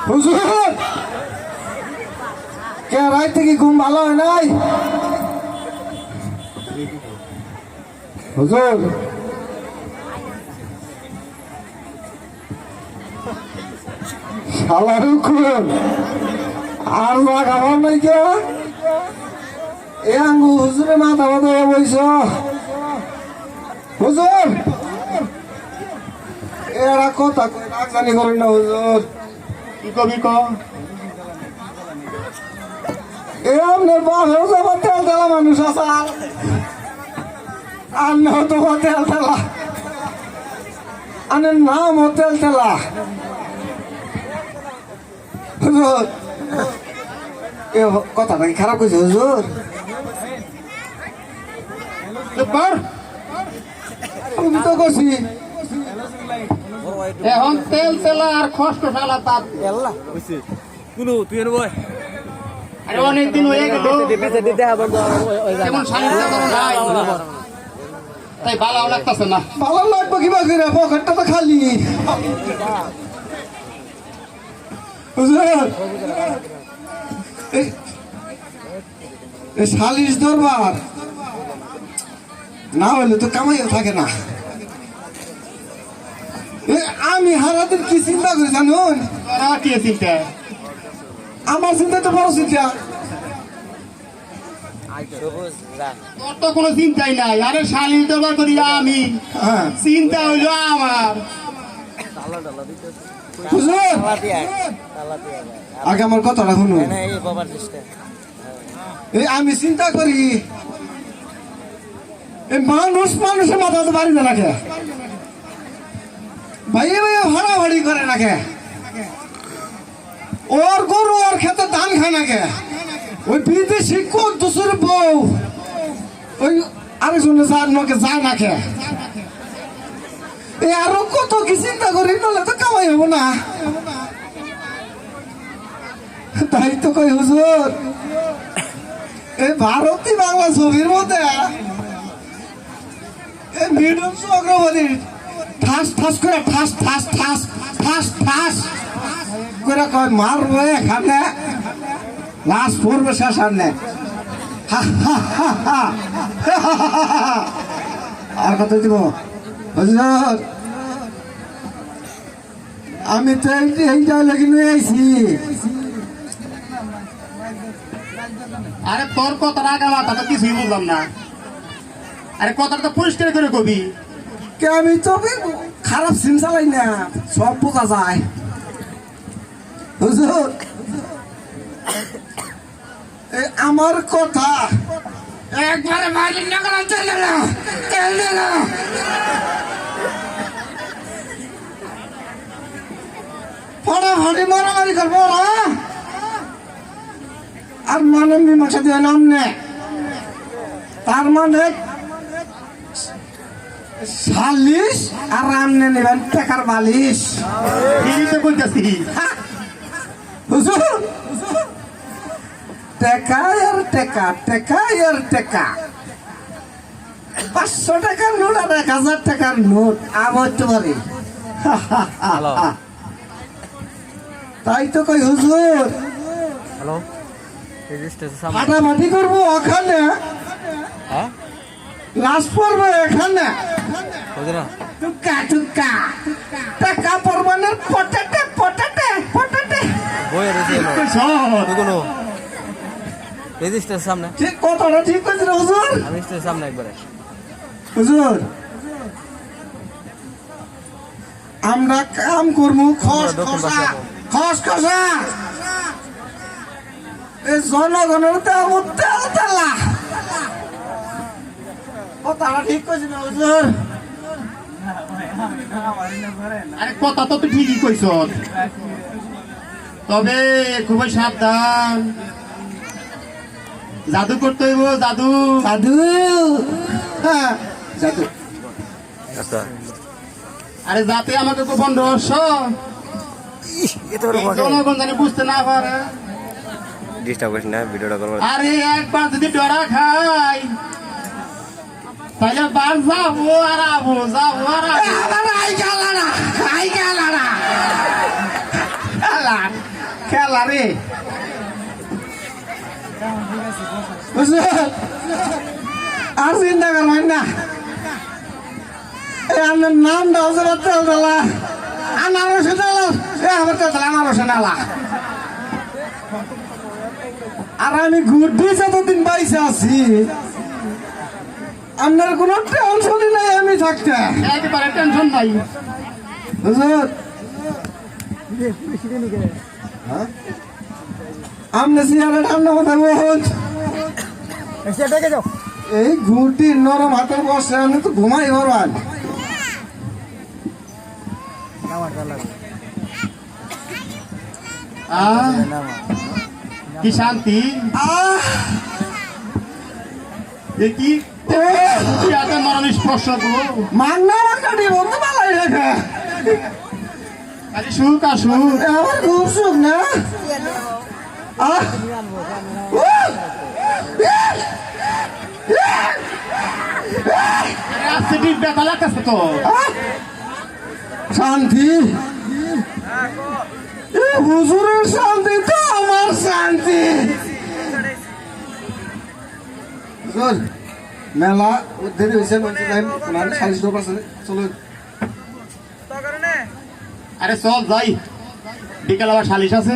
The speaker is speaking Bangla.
হুজুর কে রাত থেকে ঘুম ভালো হয় নাই? হুজুর শালার হুকুম আর মা খাবার নাই কে? এ আঙ্গু হুজুরে মাথা মাথা বইছ হুজুর এরা কথা কই রাজধানী করেন না হুজুর। কি কবি ক এ আপনার বাপেও যাবার তেল তেলা মানুষ আছে আর না তো তেল তেলা আনের নাম ও তেল তেলা হুজুর। এ কথা নাকি খারাপ কইছে হুজুর? আমি তো কইছি এখন তেল তেলা আর কষ্ট ফেলা তার কোনো তুই এনে বয় আরে অনেকদিন হয়ে গেল যেমন তাই ভালো লাগতেছে না। ভালো লাগবে কিবা করে পকেটটা তো খালি হুজুর। এই সালিশ দরবার না হলে তো কামাইও থাকে না। আমি হারাদিন কি চিন্তা করি জানুন? কি চিন্তা? আমার চিন্তা তো বড় চিন্তা। তোর তো কোনো চিন্তাই নাই। আরে শালির দরবার করি আমি, চিন্তা হইলো আমার। আগে আমার কথাটা শুনুন। এই আমি চিন্তা করি এই মানুষের মাথা তো বাড়ি না কে ভাইয়ে ভাইয়ে ভাড়া ভাড়ি করে না কে? ওর গরু ওর খেতে ধান খায় না কে? ওই বিদেশি কোন দুসুর বউ ওই আরেকজনে যায় না কে? এই আরো কত কি চিন্তা করি নলে তো কামাই হবো না। তাই তো কই হুজুর এই ভারতী বাংলা ছবির মধ্যে এই মিডল চক্রবর্তী ঠাস ঠাস করে ঠাস ঠাস ঠাস ঠাস ঠাস করে কয় মারবো এখানে লাশ পড়বে শেষ সামনে। আর কত দিব হুজুর? আমি তো এইটা লেগে নিয়ে আইছি। আরে তোর কথা রাগা মাথা তো কিছুই বললাম না। আরে কথাটা তো পরিষ্কার করে কবি। কে আমি তো খারাপ সিন চালাই না, সব বোঝা যায় হুজুর। আমার কথা একবারে মালিক না করা চলে না, চলে না। ফটাফটি মারামারি করবো ওরা আর মানে মীমাংসা দিয়ে নাম নে। তার মানে সালিশ আর রামনে নেবেন টেকার বালিশ। হুজুর টেকা আর টেকা, টেকা আর টেকা। 500 টাকার নোট আর 1000 টাকার নোট আবদ্ধ পারে। তাই তো কই হুজুর হ্যালো হাঁটামাটি করবো ওখানে, লাশ পড়বে এখানে, টুকা টুকা টাকা পড়বে না পটাটে পটাটে পটাটে। রেজিস্টার সামনে ঠিক কথাটা ঠিক কইছ রে হুজুর। আমি স্টেজের সামনে একবারে হুজুর আমরা কাম করবো খস খসা খস খসা। এই জনগণের তেল তেল তেলা কথাটা ঠিক কইছ না হুজুর? আরে কথা তো তুই ঠিকই কইছ, তবে খুবই সাবধান। জাদু করতে হইব, জাদু জাদু। হ্যাঁ জাদু। আচ্ছা আরে যাতে আমাকে গোপন রহস্য জনগণ জানি বুঝতে না পারে। ডিস্টার্ব করিস না ভিডিওটা করবো। আরে একবার যদি ডরা খাই তাহলে বার যাবো আর আবো যাবো আর আবো। আমার আই খেলা না খেলা খেলা রে বুঝলি আর চিন্তা করবেন না আমার নাম দাও তেল দিলা আনারসে দিল আমার তেল দিলা আনারসে নালা আর আমি গুড্ডি যতদিন বাইসে আছি আপনার কোনো টেনশনই নাই আমি থাকতে একেবারে টেনশন নাই। বুঝলেন আমনে সিয়ারে ঠান্ডা মাথা বহুত এই ঘুটি নরম হাতে বসে আমি তো ঘুমাই ভরবান কি শান্তি এ কি হাতে মরণ স্পর্শ গো মাংনা কাটি বন্ধু পালাই রেখে আরে সুখ আর সুখ আমার খুব সুখ না আজকে ঠিক ব্যথা লাগতেছে তো শান্তি হুজুরের শান্তি তো আমার শান্তি চল মেলা দেরি হয়েছে বলছি টাইম 40% চলো আরে চল যাই বিকেল আবার সালিশ আছে